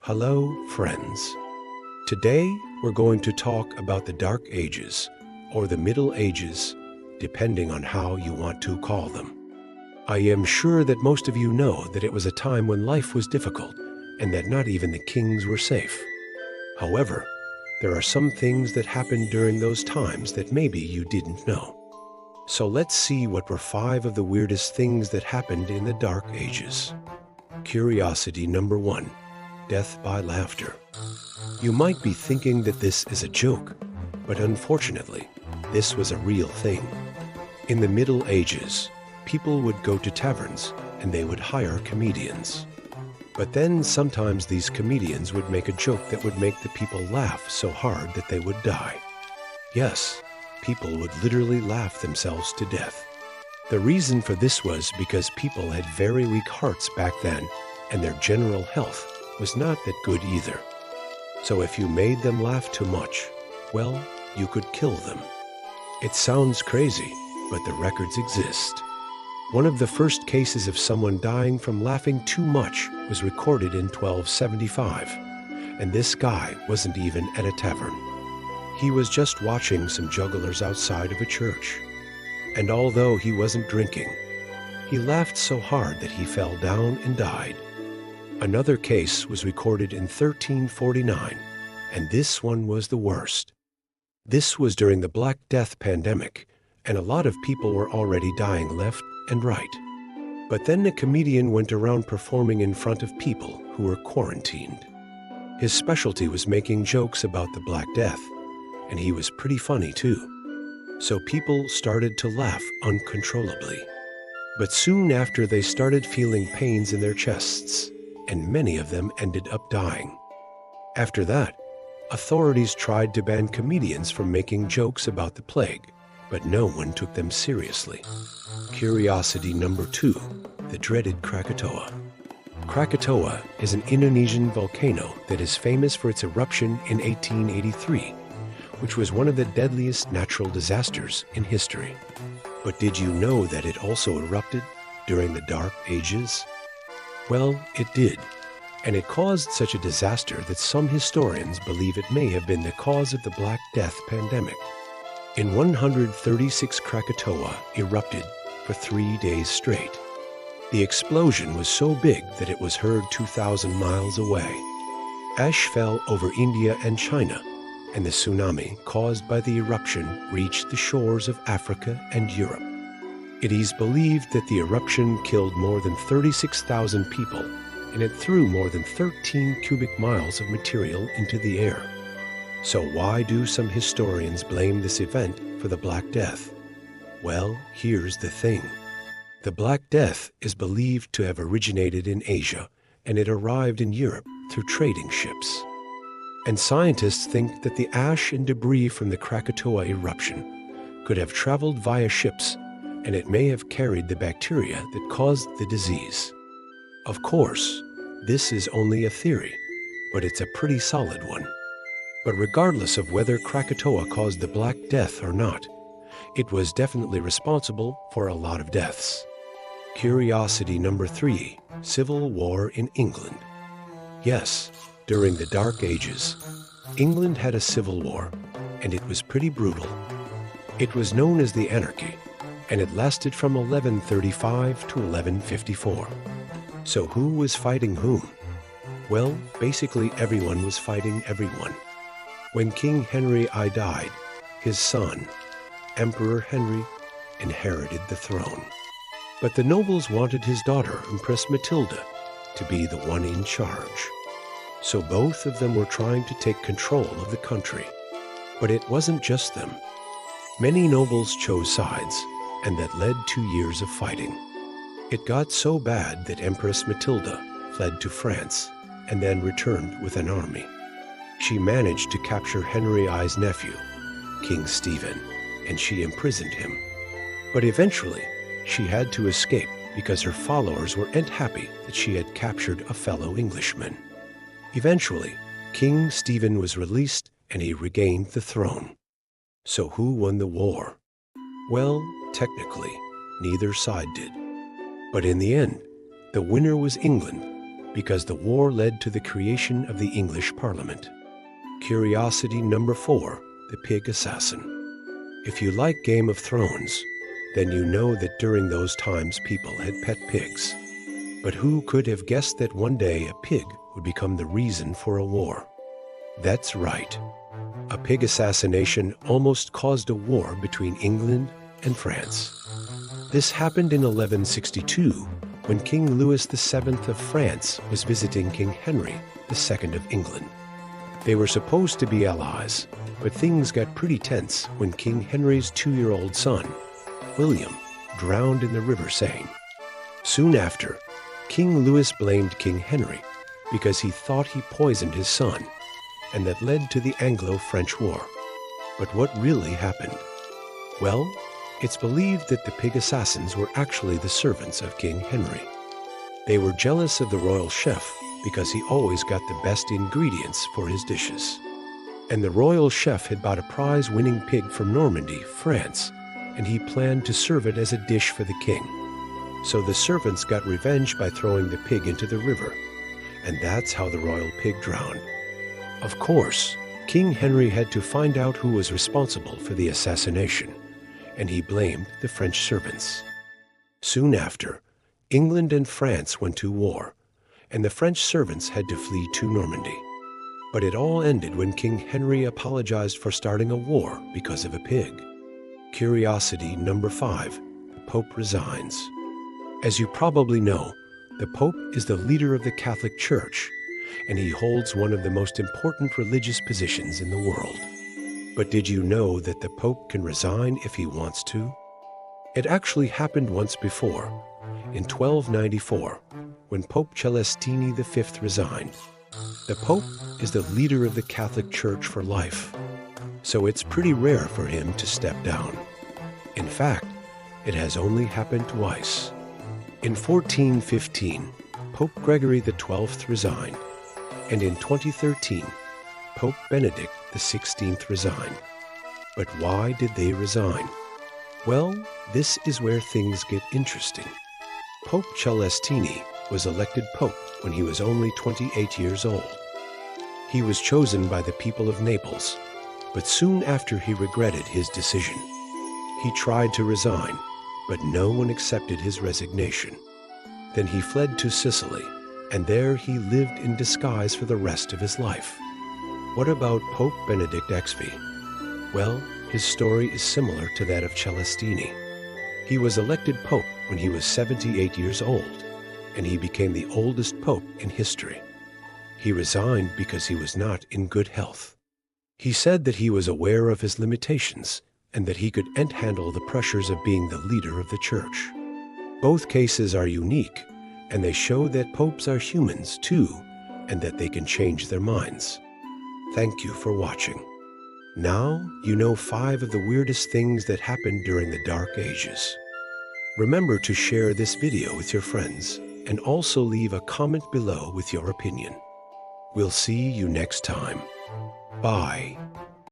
Hello, friends. Today, we're going to talk about the Dark Ages, or the Middle Ages, depending on how you want to call them. I am sure that most of you know that it was a time when life was difficult and that not even the kings were safe. However, there are some things that happened during those times that maybe you didn't know. So let's see what were 5 of the weirdest things that happened in the Dark Ages. Curiosity number 1. Death by laughter. You might be thinking that this is a joke, but unfortunately, this was a real thing. In the Middle Ages, people would go to taverns and they would hire comedians. But then sometimes these comedians would make a joke that would make the people laugh so hard that they would die. Yes, people would literally laugh themselves to death. The reason for this was because people had very weak hearts back then, and their general health was not that good either. So if you made them laugh too much, well, you could kill them. It sounds crazy, but the records exist. One of the first cases of someone dying from laughing too much was recorded in 1275, and this guy wasn't even at a tavern. He was just watching some jugglers outside of a church. And although he wasn't drinking, he laughed so hard that he fell down and died. Another case was recorded in 1349, and this one was the worst. This was during the Black Death pandemic, and a lot of people were already dying left and right. But then a comedian went around performing in front of people who were quarantined. His specialty was making jokes about the Black Death, and he was pretty funny too. So people started to laugh uncontrollably. But soon after, they started feeling pains in their chests, and many of them ended up dying. After that, authorities tried to ban comedians from making jokes about the plague, but no one took them seriously. Curiosity number 2, the dreaded Krakatoa. Krakatoa is an Indonesian volcano that is famous for its eruption in 1883, which was one of the deadliest natural disasters in history. But did you know that it also erupted during the Dark Ages? Well, it did, and it caused such a disaster that some historians believe it may have been the cause of the Black Death pandemic. In 136, Krakatoa erupted for 3 days straight. The explosion was so big that it was heard 2,000 miles away. Ash fell over India and China, and the tsunami caused by the eruption reached the shores of Africa and Europe. It is believed that the eruption killed more than 36,000 people, and it threw more than 13 cubic miles of material into the air. So why do some historians blame this event for the Black Death? Well, here's the thing. The Black Death is believed to have originated in Asia, and it arrived in Europe through trading ships. And scientists think that the ash and debris from the Krakatoa eruption could have traveled via ships, and it may have carried the bacteria that caused the disease. Of course, this is only a theory, but it's a pretty solid one. But regardless of whether Krakatoa caused the Black Death or not, it was definitely responsible for a lot of deaths. Curiosity number 3, Civil War in England. Yes, during the Dark Ages, England had a civil war, and it was pretty brutal. It was known as the Anarchy, and it lasted from 1135 to 1154. So who was fighting whom? Well, basically everyone was fighting everyone. When King Henry I died, his son, Emperor Henry, inherited the throne. But the nobles wanted his daughter, Empress Matilda, to be the one in charge. So both of them were trying to take control of the country. But it wasn't just them. Many nobles chose sides, and that led to years of fighting. It got so bad that Empress Matilda fled to France and then returned with an army. She managed to capture Henry I's nephew, King Stephen, and she imprisoned him. But eventually, she had to escape because her followers weren't happy that she had captured a fellow Englishman. Eventually, King Stephen was released and he regained the throne. So who won the war? Well, technically, neither side did. But in the end, the winner was England, because the war led to the creation of the English Parliament. Curiosity number 4, the pig assassin. If you like Game of Thrones, then you know that during those times people had pet pigs. But who could have guessed that one day a pig would become the reason for a war? That's right. A pig assassination almost caused a war between England and France. This happened in 1162, when King Louis VII of France was visiting King Henry II of England. They were supposed to be allies, but things got pretty tense when King Henry's 2-year-old son, William, drowned in the river Seine. Soon after, King Louis blamed King Henry because he thought he poisoned his son, and that led to the Anglo-French War. But what really happened? Well, it's believed that the pig assassins were actually the servants of King Henry. They were jealous of the royal chef because he always got the best ingredients for his dishes. And the royal chef had bought a prize-winning pig from Normandy, France, and he planned to serve it as a dish for the king. So the servants got revenge by throwing the pig into the river, and that's how the royal pig drowned. Of course, King Henry had to find out who was responsible for the assassination, and he blamed the French servants. Soon after, England and France went to war, and the French servants had to flee to Normandy. But it all ended when King Henry apologized for starting a war because of a pig. Curiosity number 5, the Pope resigns. As you probably know, the Pope is the leader of the Catholic Church, and he holds one of the most important religious positions in the world. But did you know that the Pope can resign if he wants to? It actually happened once before, in 1294, when Pope Celestine V resigned. The Pope is the leader of the Catholic Church for life, so it's pretty rare for him to step down. In fact, it has only happened twice. In 1415, Pope Gregory XII resigned, and in 2013, Pope Benedict XVI resigned. But why did they resign? Well, this is where things get interesting. Pope Celestine was elected Pope when he was only 28 years old. He was chosen by the people of Naples, but soon after he regretted his decision. He tried to resign, but no one accepted his resignation. Then he fled to Sicily, and there he lived in disguise for the rest of his life. What about Pope Benedict XVI? Well, his story is similar to that of Celestine. He was elected Pope when he was 78 years old, and he became the oldest pope in history. He resigned because he was not in good health. He said that he was aware of his limitations and that he couldn't handle the pressures of being the leader of the church. Both cases are unique, and they show that popes are humans too, and that they can change their minds. Thank you for watching. Now you know 5 of the weirdest things that happened during the Dark Ages. Remember to share this video with your friends and also leave a comment below with your opinion. We'll see you next time. Bye.